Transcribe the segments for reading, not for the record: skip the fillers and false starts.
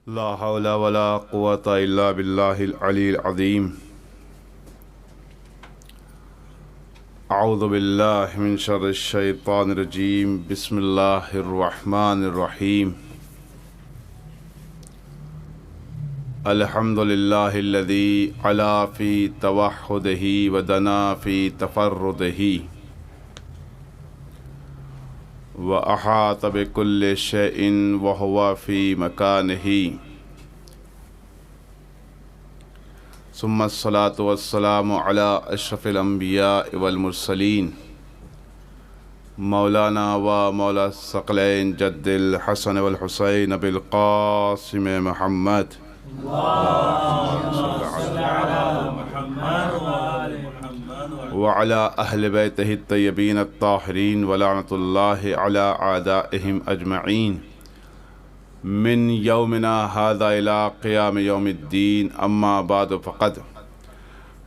لا حول ولا قوة إلا بالله العلي العظيم. أعوذ بالله من شر الشيطان الرجيم. بسم الله الرحمن الرحيم. الحمد لله الذي علا في توحده ودنا في تفرده وأحاط بكل شيء وهو في مكانه، ثم الصلاة والسلام على أشرف الأنبياء والمرسلين مولانا ومولا الثقلين جد الحسن والحسين بالقاسم محمد. وعلى أهل بيته الطيبين الطاهرين ولعنة الله على أعدائهم أجمعين من يومنا هذا إلى قيام يوم الدين. أما بعد فقد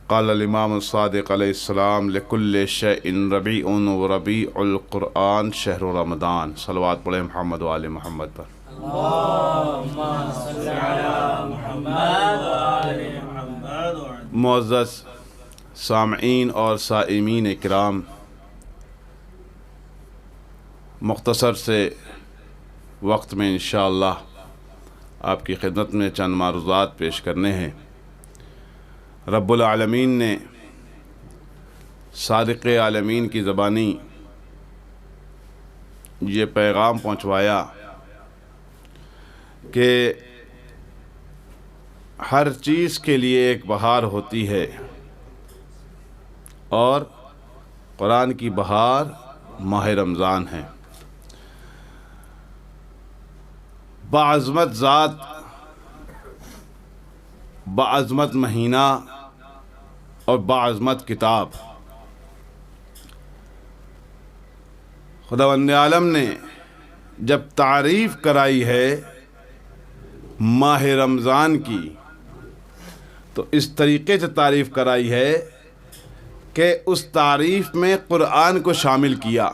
قال الإمام الصادق عليه السلام لكل شيء ربيع وربيع القرآن شهر رمضان. صلوات پڑھیں محمد وآل محمد پر. اللهم صل على محمد وآل محمد. معزز سامعین اور سائمین اکرام، مختصر سے وقت میں انشاءاللہ آپ کی خدمت میں چند معروضات پیش کرنے ہیں. رب العالمین نے صادق عالمین کی زبانی یہ پیغام پہنچوایا کہ ہر چیز کے لیے ایک بہار ہوتی ہے اور قرآن کی بہار ماہ رمضان ہے. باعظمت ذات، باعظمت مہینہ اور باعظمت کتاب، خداوند عالم نے جب تعریف کرائی ہے ماہ رمضان کی تو اس طریقے سے تعریف کرائی ہے کہ اس تعریف میں قرآن کو شامل کیا.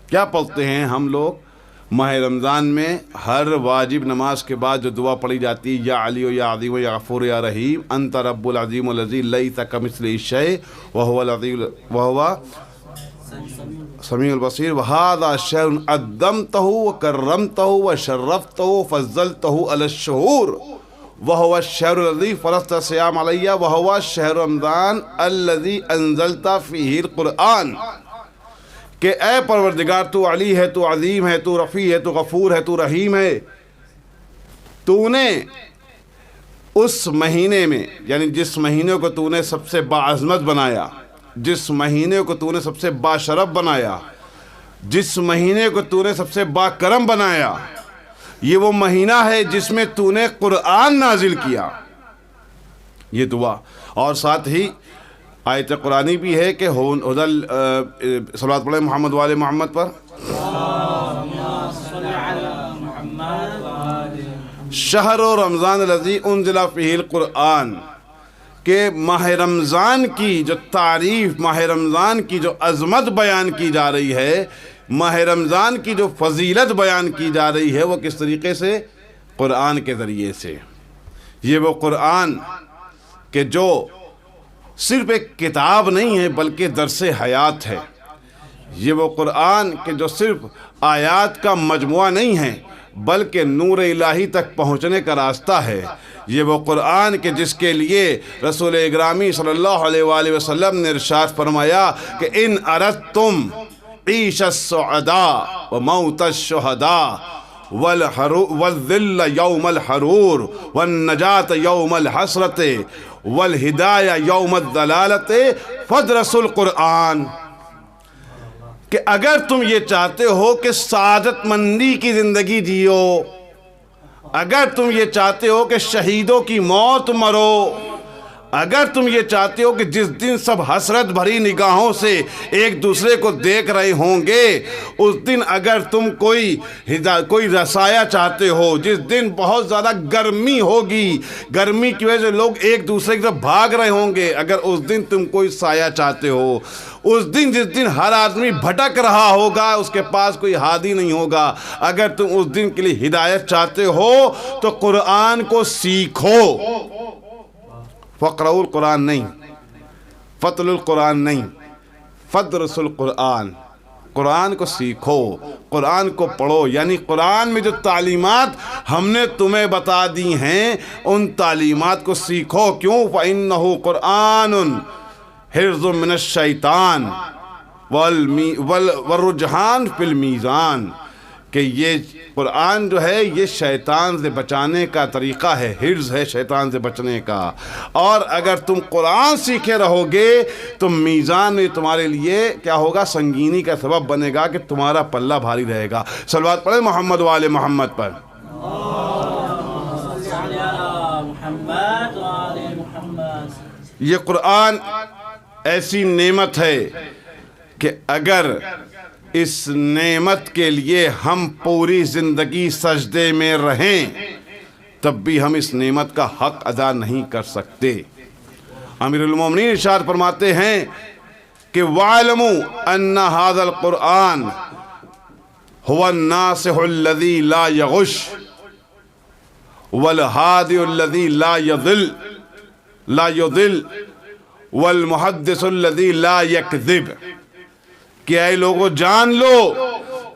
کیا پڑھتے ہیں ہم لوگ ماہ رمضان میں؟ ہر واجب نماز کے بعد جو دعا پڑھی جاتی ہے، یا علی و یا عظیم و یا غفور یا رحیم انت رب العظیم الذی لیس کمثلہ شیء وہو العظیم وہو سمیع البصیر وہذا شہر عظمتہ وکرمتہ وشرفتہ وفضلتہ علی الشہور وَهُوَ الشَّهْرُ الَّذِي فَرَضْتَ الصِّيَامَ عَلَيَّ وَهُوَ الشَّهْرُ رمضان الَّذِي أَنزَلْتَ فِيهِ الْقُرْآنَ کہ اے پروردگار تو علی ہے، تو عظیم ہے، تو رفیع ہے، تو غفور ہے، تو رحیم ہے. تو نے اس مہینے میں، یعنی جس مہینے کو تو نے سب سے باعظمت بنایا، جس مہینے کو تو نے سب سے باشرف بنایا، جس مہینے کو تو نے سب سے باکرم بنایا، یہ وہ مہینہ ہے جس میں تو نے قرآن نازل کیا. یہ دعا اور ساتھ ہی آیت قرآنی بھی ہے کہ صلوات پڑھیں محمد وآل محمد پر. شہر رمضان الذی انزل فیہ القرآن کہ ماہ رمضان کی جو تعریف، ماہ رمضان کی جو عظمت بیان کی جا رہی ہے، ماہ رمضان کی جو فضیلت بیان کی جا رہی ہے، وہ کس طریقے سے؟ قرآن کے ذریعے سے. یہ وہ قرآن کہ جو صرف ایک کتاب نہیں ہے بلکہ درس حیات ہے. یہ وہ قرآن کہ جو صرف آیات کا مجموعہ نہیں ہے بلکہ نور الہی تک پہنچنے کا راستہ ہے. یہ وہ قرآن کہ جس کے لیے رسول اکرم صلی اللہ علیہ وآلہ وسلم نے ارشاد فرمایا کہ ان اردتم عیش السعداء وموت الشہداء والذل یوم الحرور والنجات یوم الحسرت والہدایہ یوم الضلالت فادرسوا القرآن کہ اگر تم یہ چاہتے ہو کہ سعادت مندی کی زندگی جیو، اگر تم یہ چاہتے ہو کہ شہیدوں کی موت مرو، اگر تم یہ چاہتے ہو کہ جس دن سب حسرت بھری نگاہوں سے ایک دوسرے کو دیکھ رہے ہوں گے، اس دن اگر تم کوئی رسایا چاہتے ہو، جس دن بہت زیادہ گرمی ہوگی، گرمی کی وجہ سے لوگ ایک دوسرے کی طرف بھاگ رہے ہوں گے، اگر اس دن تم کوئی سایہ چاہتے ہو، اس دن جس دن ہر آدمی بھٹک رہا ہوگا، اس کے پاس کوئی ہادی نہیں ہوگا، اگر تم اس دن کے لیے ہدایت چاہتے ہو تو قرآن کو سیکھو۔ فقرؤ القرآن نہیں، فتل القرآن نہیں، فدرس القرآن، قرآن کو سیکھو، قرآن کو پڑھو، یعنی قرآن میں جو تعلیمات ہم نے تمہیں بتا دی ہیں ان تعلیمات کو سیکھو۔ کیوں؟ فَإِنَّهُ قُرْآنٌ حِرْزٌ مِّنَ الشَّيْطَانِ وَالرُّجْحَانُ فِي الْمِيزَانِ، کہ یہ قرآن جو ہے یہ شیطان سے بچانے کا طریقہ ہے، حرز ہے شیطان سے بچنے کا، اور اگر تم قرآن سیکھے رہو گے تو میزان میں تمہارے لیے کیا ہوگا؟ سنگینی کا سبب بنے گا کہ تمہارا پلہ بھاری رہے گا۔ صلوات پڑھیں محمد وآل محمد پر۔ یہ قرآن ایسی نعمت ہے کہ اگر اس نعمت کے لیے ہم پوری زندگی سجدے میں رہیں تب بھی ہم اس نعمت کا حق ادا نہیں کر سکتے۔ امیر المومنین ارشاد فرماتے ہیں کہ وَاعْلَمُوا أَنَّ هَذَا الْقُرْآنَ هُوَ النَّاصِحُ الَّذِي لَا يَغُشُّ وَالْهَادِيُ الَّذِي لَا يُضِلُّ وَالْمُحَدِّثُ الَّذِي لَا يَكْذِبُ، کہ اے لوگو جان لو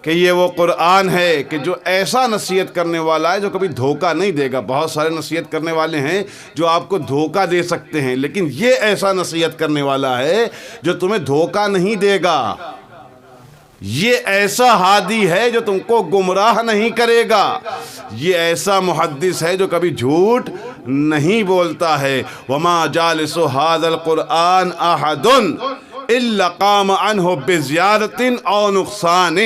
کہ یہ وہ قرآن ہے کہ جو ایسا نصیحت کرنے والا ہے جو کبھی دھوکہ نہیں دے گا۔ بہت سارے نصیحت کرنے والے ہیں جو آپ کو دھوکہ دے سکتے ہیں، لیکن یہ ایسا نصیحت کرنے والا ہے جو تمہیں دھوکہ نہیں دے گا، یہ ایسا ہادی ہے جو تم کو گمراہ نہیں کرے گا، یہ ایسا محدث ہے جو کبھی جھوٹ نہیں بولتا ہے۔ وَمَا جَالِسُ هَذَا الْقُرْآنِ أَحَدٌ إِلَّا قَامَ عَنْهُ بِزِيَادَةٍ أَوْ نُقْصَانٍ،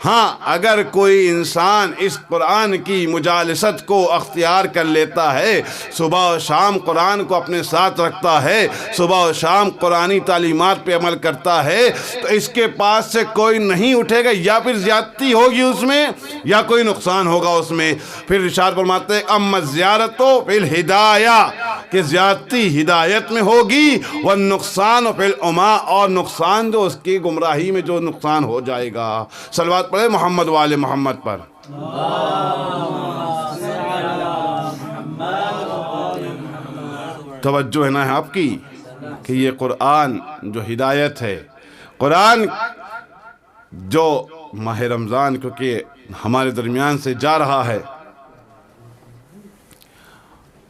ہاں اگر کوئی انسان اس قرآن کی مجالست کو اختیار کر لیتا ہے، صبح و شام قرآن کو اپنے ساتھ رکھتا ہے، صبح و شام قرآنی تعلیمات پہ عمل کرتا ہے، تو اس کے پاس سے کوئی نہیں اٹھے گا، یا پھر زیادتی ہوگی اس میں یا کوئی نقصان ہوگا اس میں۔ پھر ارشاد فرماتے ہیں اما الزیارتُ فی الہدایہ، کہ زیادتی ہدایت میں ہوگی، والنقصان فی العمیٰ، اور نقصان جو اس کی گمراہی میں جو نقصان ہو جائے گا۔ صلوات پڑھے محمد وآل محمد پر۔ توجہ ہے نا ہے آپ کی کہ یہ قرآن جو ہدایت ہے، قرآن جو ماہ رمضان کیونکہ ہمارے درمیان سے جا رہا ہے،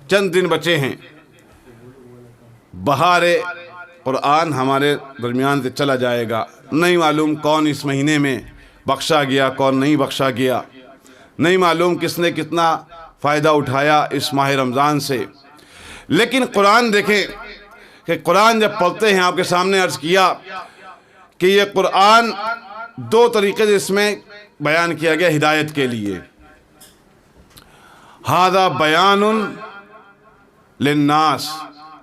چند دن بچے ہیں، بہار قرآن ہمارے درمیان سے چلا جائے گا، نہیں معلوم کون اس مہینے میں بخشا گیا کون نہیں بخشا گیا، نہیں معلوم کس نے کتنا فائدہ اٹھایا اس ماہ رمضان سے، لیکن قرآن دیکھیں کہ قرآن جب پڑھتے ہیں، آپ کے سامنے عرض کیا کہ یہ قرآن دو طریقے سے اس میں بیان کیا گیا ہدایت کے لیے۔ ھذا بیان للناس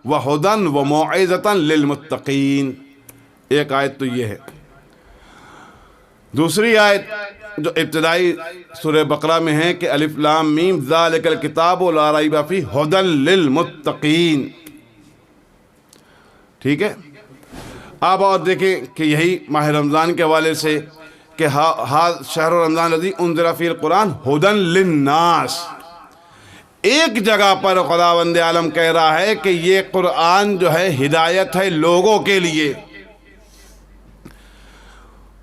وہدی وموعظۃ للمتقین، ایک آیت تو یہ ہے۔ دوسری آیت جو ابتدائی سورہ بقرہ میں ہے کہ الف لام میم ذالک الکتاب لا ریب فیہ ھدی للمتقین، ٹھیک ہے۔ آپ اور دیکھیں کہ یہی ماہ رمضان کے حوالے سے کہ شہر رمضان الذی انزل فیہ القرآن ھدی للناس، ایک جگہ پر خداوند عالم کہہ رہا ہے کہ یہ قرآن جو ہے ہدایت ہے لوگوں کے لیے،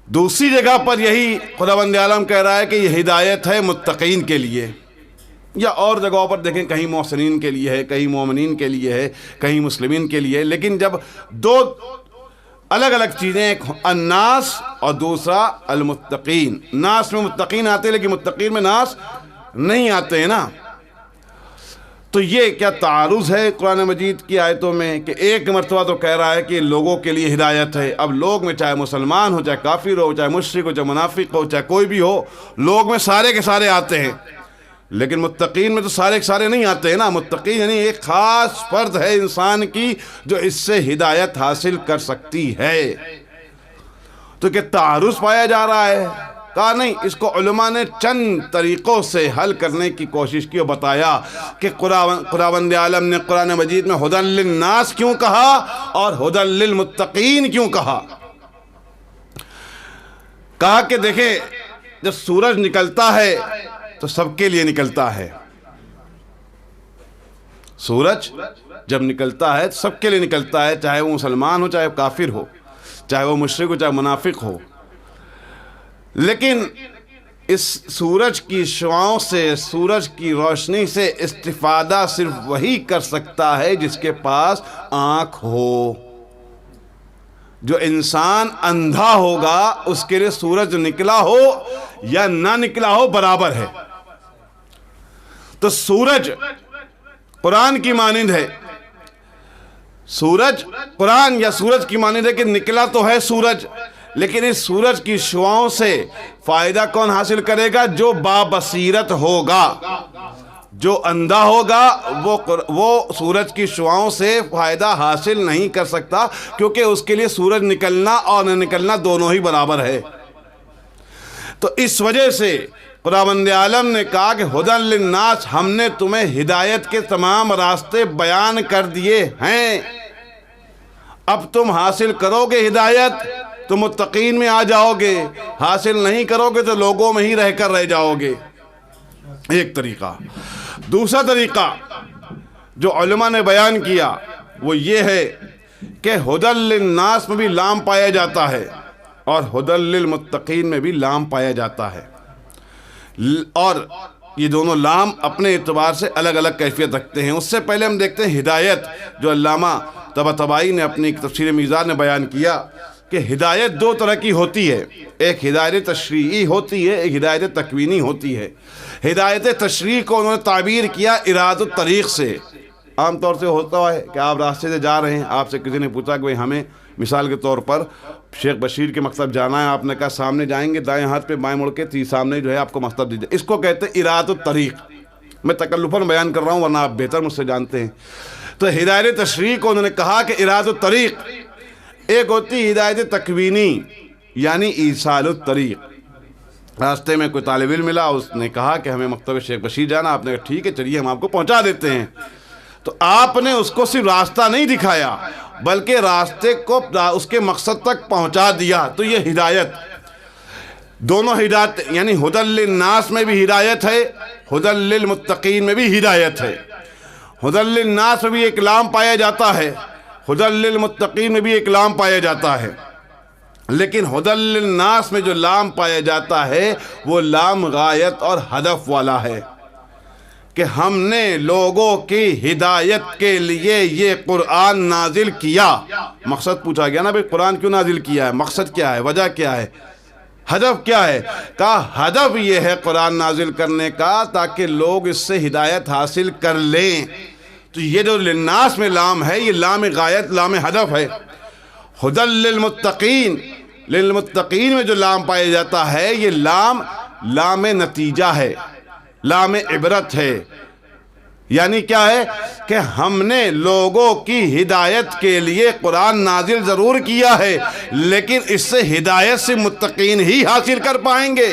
دوسری جگہ پر یہی خداوند عالم کہہ رہا ہے کہ یہ ہدایت ہے متقین کے لیے، یا اور جگہوں پر دیکھیں کہیں محسنین کے لیے ہے، کہیں مومنین کے لیے ہے، کہیں مسلمین کے لیے ہے، لیکن جب دو الگ الگ چیزیں، ایک الناس اور دوسرا المتقین، ناس میں متقین آتے ہیں لیکن متقین میں ناس نہیں آتے ہیں نا، تو یہ کیا تعارض ہے قرآن مجید کی آیتوں میں کہ ایک مرتبہ تو کہہ رہا ہے کہ لوگوں کے لیے ہدایت ہے، اب لوگ میں چاہے مسلمان ہو، چاہے کافر ہو، چاہے مشرک ہو، چاہے منافق ہو، چاہے کوئی بھی ہو، لوگ میں سارے کے سارے آتے ہیں، لیکن متقین میں تو سارے سارے نہیں آتے ہیں نا. متقین یعنی ایک خاص فرد ہے انسان کی جو اس سے ہدایت حاصل کر سکتی ہے. تو کہ تعارض پایا جا رہا ہے؟ کہا نہیں، اس کو علماء نے چند طریقوں سے حل کرنے کی کوشش کی اور بتایا کہ خداوند عالم نے قرآن مجید میں ہدی للناس کیوں کہا اور ہدی للمتقین کیوں کہا. کہا کہ دیکھیں، جب سورج نکلتا ہے تو سب کے لیے نکلتا ہے. سورج جب نکلتا ہے تو سب کے لیے نکلتا ہے، چاہے وہ مسلمان ہو، چاہے کافر ہو، چاہے وہ مشرک ہو، چاہے منافق ہو. لیکن اس سورج کی شعاؤں سے، سورج کی روشنی سے استفادہ صرف وہی کر سکتا ہے جس کے پاس آنکھ ہو. جو انسان اندھا ہوگا اس کے لیے سورج نکلا ہو یا نہ نکلا ہو برابر ہے. تو سورج قرآن کی مانند ہے. سورج قرآن یا سورج کی مانند ہے کہ نکلا تو ہے سورج، لیکن اس سورج کی شعاؤں سے فائدہ کون حاصل کرے گا؟ جو بابصیرت ہوگا. جو اندھا ہوگا وہ سورج کی شعاؤں سے فائدہ حاصل نہیں کر سکتا، کیونکہ اس کے لیے سورج نکلنا اور نہ نکلنا دونوں ہی برابر ہے. تو اس وجہ سے خداوند عالم نے کہا کہ ہدی للناس، ہم نے تمہیں ہدایت کے تمام راستے بیان کر دیے ہیں. اب تم حاصل کرو گے ہدایت تو متقین میں آ جاؤ گے، حاصل نہیں کرو گے تو لوگوں میں ہی رہ کر رہ جاؤ گے. ایک طریقہ. دوسرا طریقہ جو علماء نے بیان کیا وہ یہ ہے کہ ہدی للناس میں بھی لام پایا جاتا ہے اور ہدی للمتقین میں بھی لام پایا جاتا ہے، اور یہ دونوں لام اپنے اعتبار سے الگ الگ کیفیت رکھتے ہیں. اس سے پہلے ہم دیکھتے ہیں ہدایت، جو علامہ طباطبائی نے اپنی تفسیر میزان میں بیان کیا کہ ہدایت دو طرح کی ہوتی ہے. ایک ہدایت تشریعی ہوتی ہے، ایک ہدایت تکوینی ہوتی ہے. ہدایت تشریع کو انہوں نے تعبیر کیا اراد الطریق سے. عام طور سے ہوتا ہے کہ آپ راستے سے جا رہے ہیں، آپ سے کسی نے پوچھا کہ بھئی ہمیں مثال کے طور پر شیخ بشیر کے مکتب جانا ہے. آپ نے کہا سامنے جائیں گے، دائیں ہاتھ پہ بائیں مڑ کے سامنے جو ہے آپ کو مکتب دیجیے. اس کو کہتے ہیں اراد الطریق. میں تکلفاً بیان کر رہا ہوں ورنہ آپ بہتر مجھ سے جانتے ہیں. تو ہدایت تشریع کو انہوں نے کہا کہ اراد الطریق. ایک ہوتی ہدایت تکوینی یعنی ایصال الطریق. راستے میں کوئی طالب علم ملا، اس نے کہا کہ ہمیں مکتب شیخ بشیر جانا. آپ نے کہا ٹھیک ہے چلیے ہم آپ کو پہنچا دیتے ہیں. تو آپ نے اس کو صرف راستہ نہیں دکھایا بلکہ راستے کو اس کے مقصد تک پہنچا دیا. تو یہ ہدایت، دونوں ہدایت یعنی ہدی للناس میں بھی ہدایت ہے، ہدی للمتقین میں بھی ہدایت ہے. ہدی للناس میں بھی ایک لام پایا جاتا ہے، ہدی للمتقین میں بھی ایک لام پایا جاتا ہے. لیکن ہدی للناس میں جو لام پایا جاتا ہے وہ لام غایت اور ہدف والا ہے کہ ہم نے لوگوں کی ہدایت کے لیے یہ قرآن نازل کیا. مقصد پوچھا گیا نا بھئی قرآن کیوں نازل کیا ہے، مقصد کیا ہے، وجہ کیا ہے، ہدف کیا ہے؟ کہا ہدف یہ ہے قرآن نازل کرنے کا تاکہ لوگ اس سے ہدایت حاصل کر لیں. تو یہ جو للناس میں لام ہے یہ لام غایت، لام ہدف ہے. ہدی للمتقین، للمتقین میں جو لام پایا جاتا ہے یہ لام نتیجہ ہے، لام عبرت ہے. یعنی کیا ہے کہ ہم نے لوگوں کی ہدایت کے لیے قرآن نازل ضرور کیا ہے لیکن اس سے ہدایت سے متقین ہی حاصل کر پائیں گے.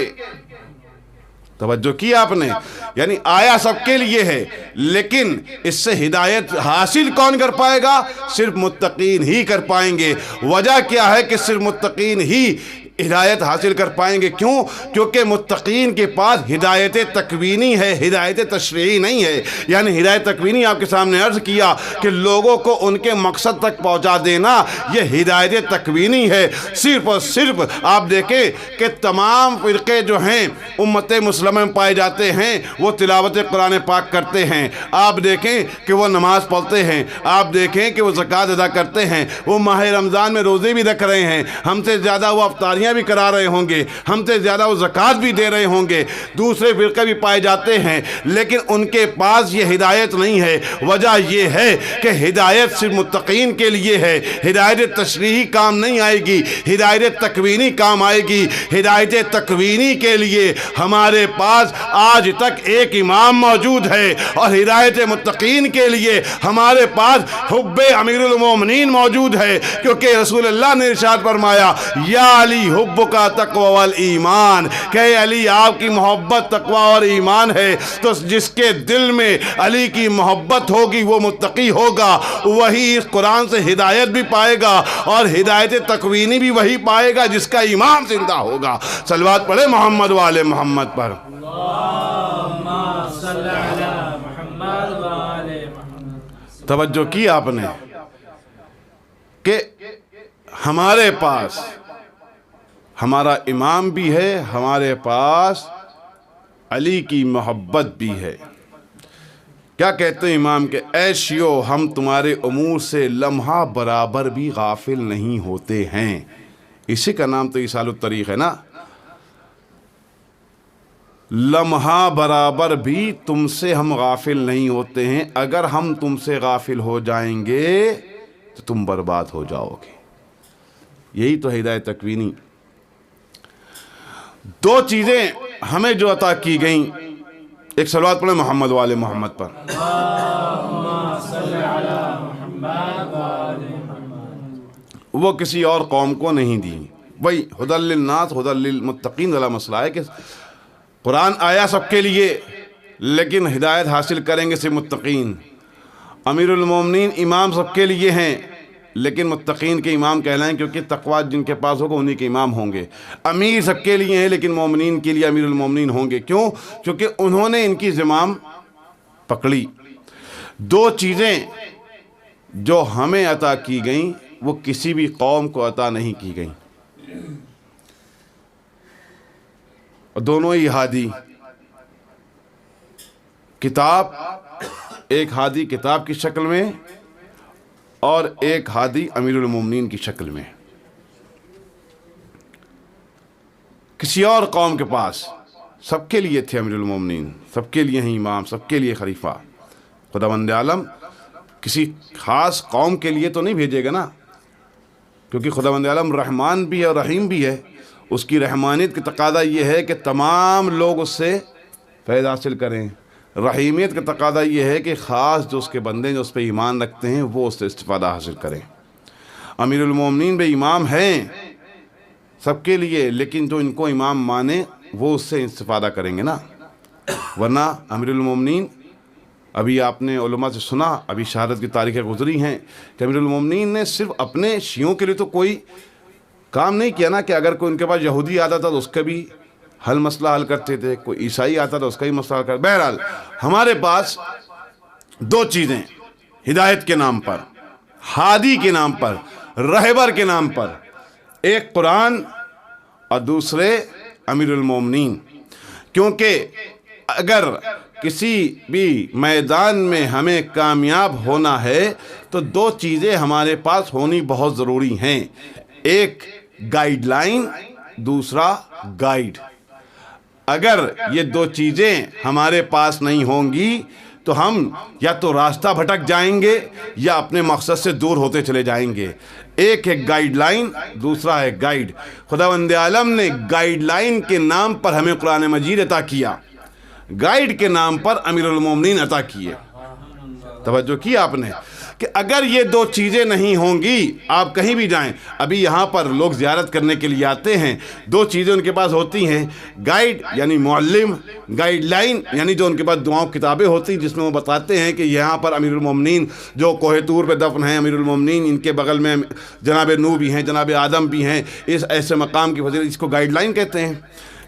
توجہ کی آپ نے؟ یعنی آیا سب کے لیے ہے لیکن اس سے ہدایت حاصل کون کر پائے گا؟ صرف متقین ہی کر پائیں گے. وجہ کیا ہے کہ صرف متقین ہی ہدایت حاصل کر پائیں گے؟ کیوں؟ کیونکہ متقین کے پاس ہدایت تکوینی ہے، ہدایت تشریعی نہیں ہے. یعنی ہدایت تکوینی آپ کے سامنے عرض کیا کہ لوگوں کو ان کے مقصد تک پہنچا دینا، یہ ہدایت تکوینی ہے. صرف اور صرف آپ دیکھیں کہ تمام فرقے جو ہیں امت مسلمہ میں پائے جاتے ہیں وہ تلاوت قرآن پاک کرتے ہیں. آپ دیکھیں کہ وہ نماز پڑھتے ہیں، آپ دیکھیں کہ وہ زکوٰۃ ادا کرتے ہیں، وہ ماہ رمضان میں روزے بھی رکھ رہے ہیں. ہم سے زیادہ وہ افطاری قربانیاں بھی کرا رہے ہوں گے، ہم سے زیادہ وہ زکوٰۃ بھی دے رہے ہوں گے، دوسرے فرقے بھی پائے جاتے ہیں، لیکن ان کے پاس یہ ہدایت نہیں ہے۔ وجہ یہ ہے کہ ہدایت صرف متقین کے لیے ہے، ہدایت تشریحی کام نہیں آئے گی، ہدایت تکوینی کام آئے گی۔ ہدایت تکوینی کے لیے ہمارے پاس آج تک ایک امام موجود ہے، اور ہدایت متقین کے لیے ہمارے پاس حب امیر المومنین موجود ہے، کیونکہ رسول اللہ نے ارشاد فرمایا یا علی حب کا تقوی والایمان، کہ علی آپ کی محبت تقوی اور ایمان ہے، تو جس کے دل میں علی کی محبت ہوگی وہ متقی ہوگا، وہی اس قرآن سے ہدایت بھی پائے گا، اور ہدایت تکوینی بھی وہی پائے گا جس کا ایمان زندہ ہوگا۔ صلوات پڑھے محمد وآل محمد پر۔ توجہ کی آپ نے کہ ہمارے پاس ہمارا امام بھی ہے، ہمارے پاس علی کی محبت بھی ہے۔ کیا کہتے ہیں امام کے اے شیعو ہم تمہارے امور سے لمحہ برابر بھی غافل نہیں ہوتے ہیں۔ اسی کا نام تو ایصال الطریق ہے نا۔ لمحہ برابر بھی تم سے ہم غافل نہیں ہوتے ہیں، اگر ہم تم سے غافل ہو جائیں گے تو تم برباد ہو جاؤ گے۔ یہی تو ہدایت تکوینی۔ دو چیزیں ہمیں جو عطا کی گئیں، ایک صلوات پڑھیں محمد وآل محمد پر۔ وہ کسی اور قوم کو نہیں دی، وہی ہدی للناس ہدی للمتقین والا مسئلہ ہے کہ قرآن آیا سب کے لیے، لیکن ہدایت حاصل کریں گے صرف متقین۔ امیر المومنین امام سب کے لیے ہیں، لیکن متقین کے امام کہلائیں، کیونکہ تقوی جن کے پاس ہوگا انہی کے امام ہوں گے۔ امیر سب کے لیے ہیں، لیکن مومنین کے لیے امیر المومنین ہوں گے۔ کیوں؟ کیونکہ انہوں نے ان کی زمام پکڑی۔ دو چیزیں جو ہمیں عطا کی گئیں وہ کسی بھی قوم کو عطا نہیں کی گئیں، دونوں ہی ہادی کتاب، ایک ہادی کتاب کی شکل میں اور ایک ہادی امیر المومنین کی شکل میں۔ کسی اور قوم کے پاس سب کے لیے تھے امیر المومنین، سب کے لیے ہیں امام، سب کے لیے خلیفہ۔ خداوند عالم کسی خاص قوم کے لیے تو نہیں بھیجے گا نا، کیونکہ خداوند عالم رحمان بھی ہے اور رحیم بھی ہے۔ اس کی رحمانیت کا تقاضا یہ ہے کہ تمام لوگ اس سے فیض حاصل کریں، رحیمیت کا تقاضا یہ ہے کہ خاص جو اس کے بندے جو اس پہ ایمان رکھتے ہیں وہ اس سے استفادہ حاصل کریں۔ امیر المومنین بے امام ہیں سب کے لیے، لیکن جو ان کو امام مانے وہ اس سے استفادہ کریں گے نا، ورنہ امیر المومنین، ابھی آپ نے علماء سے سنا، ابھی شہادت کی تاریخیں گزری ہیں کہ امیر المومنین نے صرف اپنے شیعوں کے لیے تو کوئی کام نہیں کیا نا، کہ اگر کوئی ان کے پاس یہودی آتا تھا تو اس کا بھی مسئلہ حل کرتے تھے، کوئی عیسائی آتا تھا اس کا بھی مسئلہ حل کرتے۔ بہرحال ہمارے پاس دو چیزیں، ہدایت کے نام پر، ہادی کے نام پر، رہبر کے نام پر، ایک قرآن اور دوسرے امیر المومنین۔ کیونکہ اگر کسی بھی میدان میں ہمیں کامیاب ہونا ہے تو دو چیزیں ہمارے پاس ہونی بہت ضروری ہیں، ایک گائیڈ لائن، دوسرا گائیڈ۔ اگر یہ دو چیزیں ہمارے پاس نہیں ہوں گی تو ہم یا تو راستہ بھٹک جائیں گے یا اپنے مقصد سے دور ہوتے چلے جائیں گے۔ ایک ہے گائیڈ لائن، دوسرا ہے گائیڈ۔ خداوند عالم نے گائیڈ لائن کے نام پر ہمیں قرآن مجید عطا کیا، گائیڈ کے نام پر امیر المومنین عطا کیے۔ توجہ کی آپ نے کہ اگر یہ دو چیزیں نہیں ہوں گی، آپ کہیں بھی جائیں، ابھی یہاں پر لوگ زیارت کرنے کے لیے آتے ہیں، دو چیزیں ان کے پاس ہوتی ہیں، گائیڈ یعنی معلم، گائیڈ لائن یعنی جو ان کے پاس دعاؤں کتابیں ہوتی ہیں جس میں وہ بتاتے ہیں کہ یہاں پر امیر المومنین جو کوہ طور پہ دفن ہیں، امیر المومنین ان کے بغل میں جناب نوح بھی ہیں، جناب آدم بھی ہیں، اس ایسے مقام کی فضیلت، اس کو گائیڈ لائن کہتے ہیں۔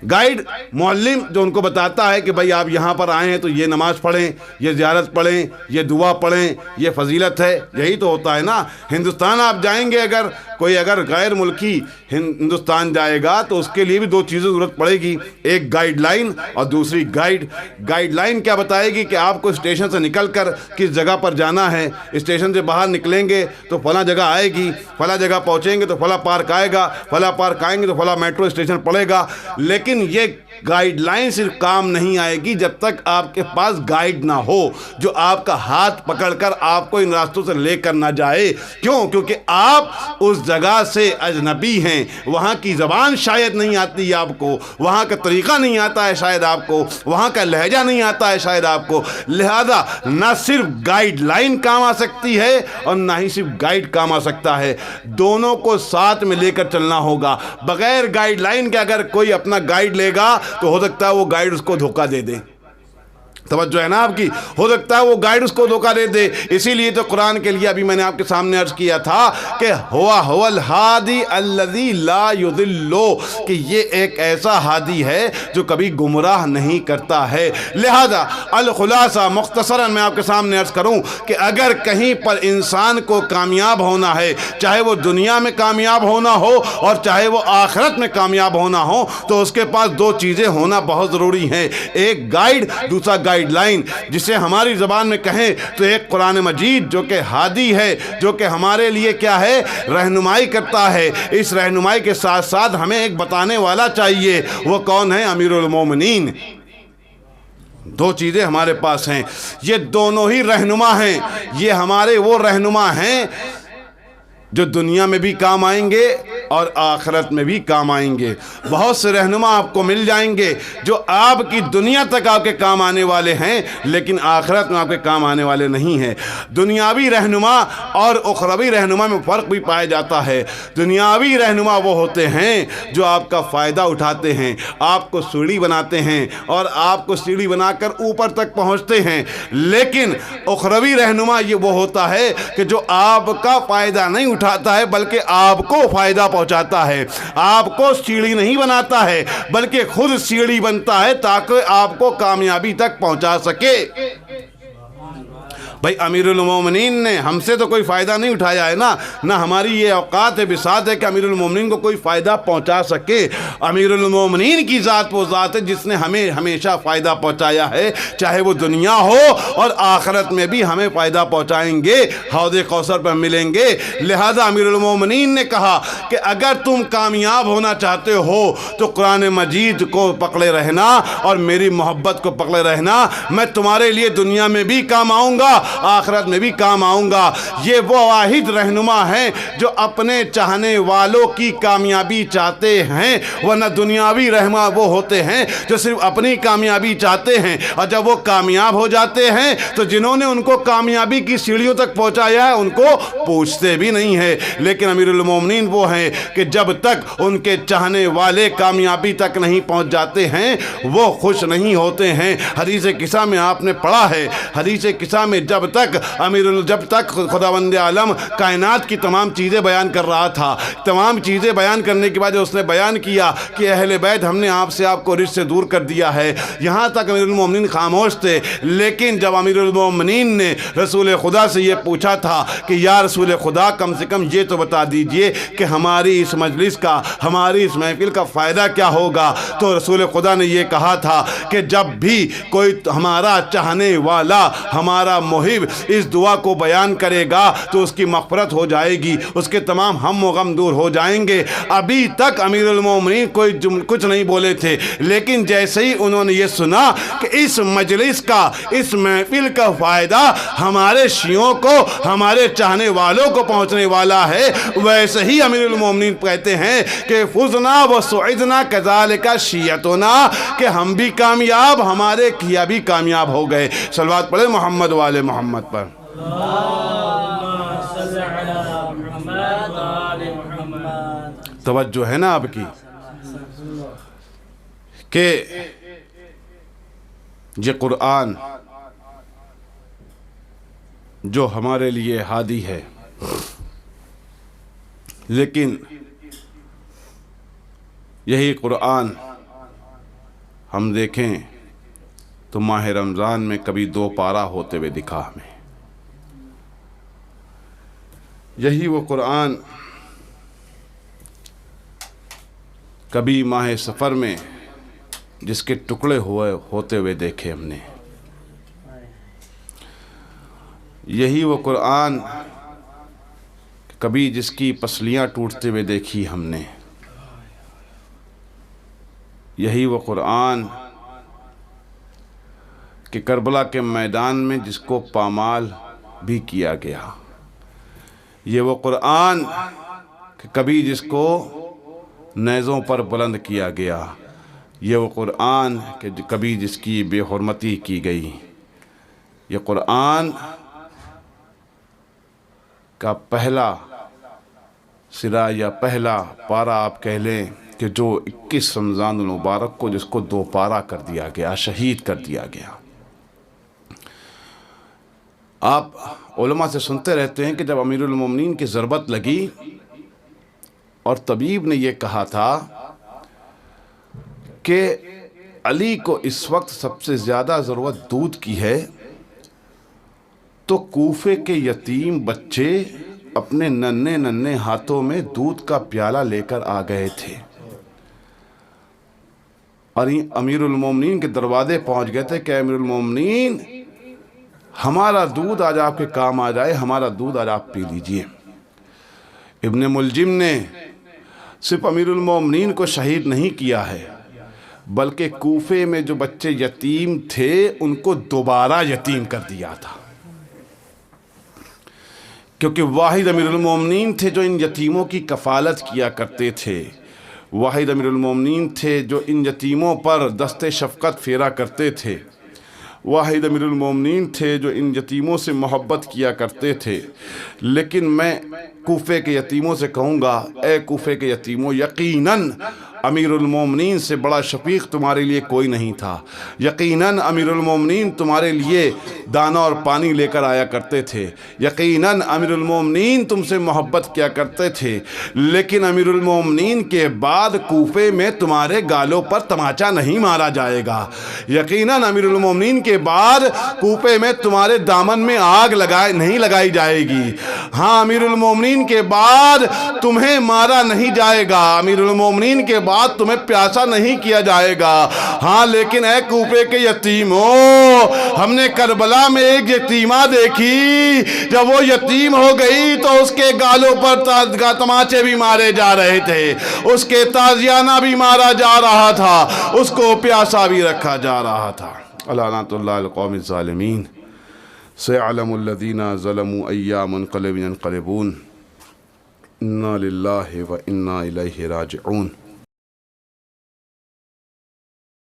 گائیڈ معلم جو ان کو بتاتا ہے کہ بھائی آپ یہاں پر آئے ہیں تو یہ نماز پڑھیں، یہ زیارت پڑھیں، یہ دعا پڑھیں، یہ فضیلت ہے، یہی تو ہوتا ہے نا۔ ہندوستان آپ جائیں گے، اگر غیر ملکی ہندوستان جائے گا تو اس کے لیے بھی دو چیزیں ضرورت پڑے گی، ایک گائیڈ لائن اور دوسری گائیڈ۔ گائیڈ لائن کیا بتائے گی کہ آپ کو اسٹیشن سے نکل کر کس جگہ پر جانا ہے، اسٹیشن سے باہر نکلیں گے تو فلاں جگہ آئے گی، فلاں جگہ پہنچیں گے تو فلاں پارک آئے گا، فلاں پارک آئیں گے تو فلاں میٹرو اسٹیشن پڑے گا۔ لیکن یہ گائیڈ لائن صرف کام نہیں آئے گی جب تک آپ کے پاس گائیڈ نہ ہو جو آپ کا ہاتھ پکڑ کر آپ کو ان راستوں سے لے کر نہ جائے۔ کیونکہ آپ اس جگہ سے اجنبی ہیں، وہاں کی زبان شاید نہیں آتی آپ کو، وہاں کا طریقہ نہیں آتا ہے شاید آپ کو، وہاں کا لہجہ نہیں آتا ہے شاید آپ کو، لہذا نہ صرف گائیڈ لائن کام آ سکتی ہے اور نہ ہی صرف گائیڈ کام آ سکتا ہے، دونوں کو ساتھ میں لے کر چلنا ہوگا۔ بغیر گائیڈ لائن کے اگر کوئی اپنا گائیڈ لے گا تو ہو سکتا ہے وہ گائیڈ اس کو دھوکہ دے دے۔ توجہ ہے نا آپ کی، ہو سکتا ہے وہ گائیڈ اس کو دھوکہ دے دے۔ اسی لیے تو قرآن کے لیے ابھی میں نے آپ کے سامنے عرض کیا تھا کہ هو الہادی الذی لا یضل، کہ یہ ایک ایسا ہادی ہے جو کبھی گمراہ نہیں کرتا ہے۔ لہذا الخلاصہ مختصراً میں آپ کے سامنے عرض کروں کہ اگر کہیں پر انسان کو کامیاب ہونا ہے، چاہے وہ دنیا میں کامیاب ہونا ہو اور چاہے وہ آخرت میں کامیاب ہونا ہو، تو اس کے پاس دو چیزیں ہونا بہت ضروری ہیں، ایک گائیڈ، دوسرا گائیڈ لائن۔ جسے ہماری زبان میں کہیں تو ایک قرآن مجید جو کہ ہادی ہے، جو کہ ہمارے لیے کیا ہے، رہنمائی کرتا ہے۔ اس رہنمائی کے ساتھ ساتھ ہمیں ایک بتانے والا چاہیے، وہ کون ہے؟ امیر المومنین۔ دو چیزیں ہمارے پاس ہیں، یہ دونوں ہی رہنما ہیں، یہ ہمارے وہ رہنما ہیں جو دنیا میں بھی کام آئیں گے اور آخرت میں بھی کام آئیں گے۔ بہت سے رہنما آپ کو مل جائیں گے جو آپ کی دنیا تک آپ کے کام آنے والے ہیں لیکن آخرت میں آپ کے کام آنے والے نہیں ہیں۔ دنیاوی رہنما اور اخروی رہنما میں فرق بھی پایا جاتا ہے۔ دنیاوی رہنما وہ ہوتے ہیں جو آپ کا فائدہ اٹھاتے ہیں، آپ کو سیڑھی بناتے ہیں اور آپ کو سیڑھی بنا کر اوپر تک پہنچتے ہیں، لیکن اخروی رہنما یہ وہ ہوتا ہے کہ جو آپ کا فائدہ نہیں اٹھاتا ہے بلکہ آپ کو فائدہ پہنچاتا ہے، آپ کو سیڑھی نہیں بناتا ہے بلکہ خود سیڑھی بنتا ہے تاکہ آپ کو کامیابی تک پہنچا سکے۔ بھائی امیر المومنین نے ہم سے تو کوئی فائدہ نہیں اٹھایا ہے نا، نہ ہماری یہ اوقات ہے بساط ہے کہ امیر المومنین کو کوئی فائدہ پہنچا سکے۔ امیر المومنین کی ذات وہ ذات ہے جس نے ہمیں ہمیشہ فائدہ پہنچایا ہے، چاہے وہ دنیا ہو اور آخرت میں بھی ہمیں فائدہ پہنچائیں گے، حوض کوثر پر ملیں گے۔ لہذا امیر المومنین نے کہا کہ اگر تم کامیاب ہونا چاہتے ہو تو قرآن مجید کو پکڑے رہنا اور میری محبت کو پکڑے رہنا، میں تمہارے لیے دنیا میں بھی کام آؤں گا، آخرت میں بھی کام آؤں گا۔ یہ وہ واحد رہنما ہیں جو اپنے چاہنے والوں کی کامیابی چاہتے ہیں، ورنہ دنیاوی رہنما وہ ہوتے ہیں جو صرف اپنی کامیابی چاہتے ہیں، اور جب وہ کامیاب ہو جاتے ہیں تو جنہوں نے ان کو کامیابی کی سیڑھیوں تک پہنچایا ہے ان کو پوچھتے بھی نہیں ہے۔ لیکن امیر المومنین وہ ہیں کہ جب تک ان کے چاہنے والے کامیابی تک نہیں پہنچ جاتے ہیں وہ خوش نہیں ہوتے ہیں۔ حدیث قصہ میں آپ نے پڑھا ہے، حدیث قصہ میں جب تک خداوند عالم کائنات کی تمام چیزیں بیان کر رہا تھا، تمام چیزیں بیان کرنے کے بعد اس نے بیان کیا کہ اہل بیت ہم نے آپ سے آپ کو رزق سے دور کر دیا ہے، یہاں تک امیر المومنین خاموش تھے۔ لیکن جب امیر المومنین نے رسول خدا سے یہ پوچھا تھا کہ یا رسول خدا کم سے کم یہ تو بتا دیجئے کہ ہماری اس مجلس کا، ہماری اس محفل کا فائدہ کیا ہوگا، تو رسول خدا نے یہ کہا تھا کہ جب بھی کوئی ہمارا چاہنے والا، ہمارا محب اس دعا کو بیان کرے گا تو اس کی مغفرت ہو جائے گی، اس کے تمام ہم و غم دور ہو جائیں گے۔ ابھی تک امیر المومنین کچھ نہیں بولے تھے، لیکن جیسے ہی انہوں نے یہ سنا کہ اس مجلس کا، اس محفل کا فائدہ ہمارے شیعوں کو، ہمارے چاہنے والوں کو پہنچنے والا ہے، ویسے ہی امیر المومنین کہتے ہیں کہ فزنا و سعدنا کذالک شیعتنا، کہ ہم بھی کامیاب، ہمارے کیا بھی کامیاب ہو گئے۔ صلوات پڑھیں محمد والے محمد پر۔ توجہ ہے نا آپ کی کہ یہ قرآن جو ہمارے لیے ہادی ہے، لیکن یہی قرآن ہم دیکھیں تو ماہ رمضان میں کبھی 2 پارہ ہوتے ہوئے دکھا ہمیں۔ یہی وہ قرآن کبھی ماہ سفر میں جس کے ٹکڑے ہوتے ہوئے دیکھے ہم نے، یہی وہ قرآن کبھی جس کی پسلیاں ٹوٹتے ہوئے دیکھی ہم نے، یہی وہ قرآن کہ کربلا کے میدان میں جس کو پامال بھی کیا گیا، یہ وہ قرآن کہ کبھی جس کو نیزوں پر بلند کیا گیا، یہ وہ قرآن کہ کبھی جس کی بے حرمتی کی گئی، یہ قرآن کا پہلا سرا یا پہلا پارہ آپ کہہ لیں کہ جو 21 رمضان المبارک کو جس کو 2 پارہ کر دیا گیا، شہید کر دیا گیا۔ آپ علماء سے سنتے رہتے ہیں کہ جب امیر المومنین کی ضربت لگی اور طبیب نے یہ کہا تھا کہ علی کو اس وقت سب سے زیادہ ضرورت دودھ کی ہے، تو کوفے کے یتیم بچے اپنے ننھے ہاتھوں میں دودھ کا پیالہ لے کر آ گئے تھے اور امیر المومنین کے دروازے پہنچ گئے تھے کہ امیر المومنین ہمارا دودھ آج آپ کے کام آ جائے، ہمارا دودھ آج آپ پی لیجئے۔ ابن ملجم نے صرف امیر المومنین کو شہید نہیں کیا ہے، بلکہ کوفے میں جو بچے یتیم تھے ان کو دوبارہ یتیم کر دیا تھا، کیونکہ واحد امیر المومنین تھے جو ان یتیموں کی کفالت کیا کرتے تھے، واحد امیر المومنین تھے جو ان یتیموں پر دست شفقت پھیرا کرتے تھے، واحد امیر المومنین تھے جو ان یتیموں سے محبت کیا کرتے تھے۔ لیکن میں کوفے کے یتیموں سے کہوں گا، اے کوفے کے یتیموں، یقیناً امیر المومنین سے بڑا شفیق تمہارے لیے کوئی نہیں تھا، یقیناً امیر المومنین تمہارے لیے دانا اور پانی لے کر آیا کرتے تھے، یقیناً امیر المومنین تم سے محبت کیا کرتے تھے، لیکن امیر المومنین کے بعد کوفے میں تمہارے گالوں پر تماچا نہیں مارا جائے گا، یقیناً امیر المومنین کے بعد کوفے میں تمہارے دامن میں آگ نہیں لگائی جائے گی، ہاں امیر المومنین کے بعد تمہیں مارا نہیں جائے گا، امیر المومنین کے بعد تمہیں پیاسا نہیں کیا جائے گا، ہاں لیکن اے کوفے کے یتیموں، ہم نے کربلا میں ایک یتیمہ دیکھی، جب وہ یتیم ہو گئی تو اس کے گالوں پر تماچے بھی مارے جا رہے تھے، اس کے تازیانہ بھی مارا جا رہا تھا، اس کو پیاسا بھی رکھا جا رہا تھا۔ لعنت اللہ القوم الظالمین، سيعلم الذين ظلموا أي منقلب ينقلبون، إنا لله وإنا إليه راجعون۔